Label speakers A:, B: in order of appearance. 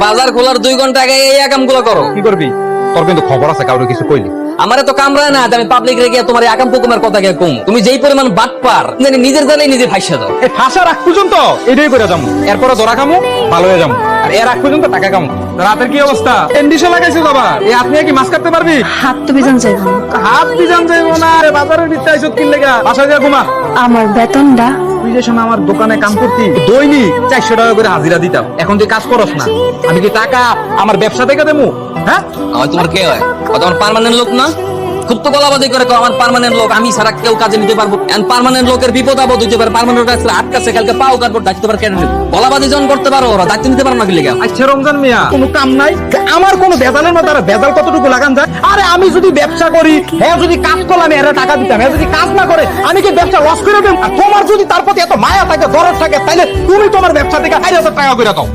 A: বাজার খোলার 2 ঘন্টা আগে এই কামগুলো করো।
B: কি করবি? তোর কিন্তু খবর আছে, কাউকে কিছু কইলি?
A: আমারে তো কামড়ায় না, আমি পাবলিক রেখে তোমার আকাম কুকুমের কথা কে কম। তুমি যেই পরিমাণ বাটপার জানি নিজের জালে নিজে ফাইসা দাও।
B: এই ফাঁসা রাখ পর্যন্ত এটাই করে যাবো, এরপরে ধরা খামু, ভালো হয়ে যাবো। আর এর আগ পর্যন্ত টাকা কামু। রাতের কি অবস্থা? এন্ডিশে লাগাইছিস আবার? এই আপনি কি মাছ কাটতে পারবি?
C: হাত তো বিজান যাইব না।
B: হাত বিজান যাইবো না রে, বাজারের ভিতরে আইছত কিনলে গা। বাসায় যা ঘুমা।
C: আমার বেতনটা
B: তুই যে সময় আমার দোকানে কাম করতি, দৈনিক 400 টাকা করে হাজিরা দিতাম। এখন তুই কাজ করস না, আমি কি টাকা আমার ব্যবসা থেকে দেবো? হ্যাঁ,
A: আমার তোমার কে হয়? ও তোমার পার্মানেন্ট লোক না? খুব তো গলাবাজি করে কও আমার পার্মানেন্ট লোক, আমি ছাড়া কেউ কাজে নিতে পারবো। এন্ড পার্মানেন্ট লোকের বিপদ আপদ হইতে পারে, পার্মানেন্ট কাছে আটকাছে, কালকে পাও কাটবো, দায়িত্ব পার কেন নিবে? গলাবাজি যখন করতে পারো ওরা দায়িত্ব নিতে পারো না কি লেগে?
B: আচ্ছা রমজান মিয়া, কোনো কাম নাই? আমার কোনো ভেজালের মধ্যে আর ভেজাল কতটুকু লাগান যায়? আরে আমি যদি ব্যবসা করি, হ্যাঁ যদি কাজ করলে আমি এরা টাকা দিতাম, হ্যাঁ যদি কাজ না করে আমি কি ব্যবসা লস করে দেব? আর তোমার যদি তার প্রতি এত মায়া থাকে, দরদ থাকে, তাহলে তুমি তোমার ব্যবসা থেকে 4,000 টাকা করে দাও।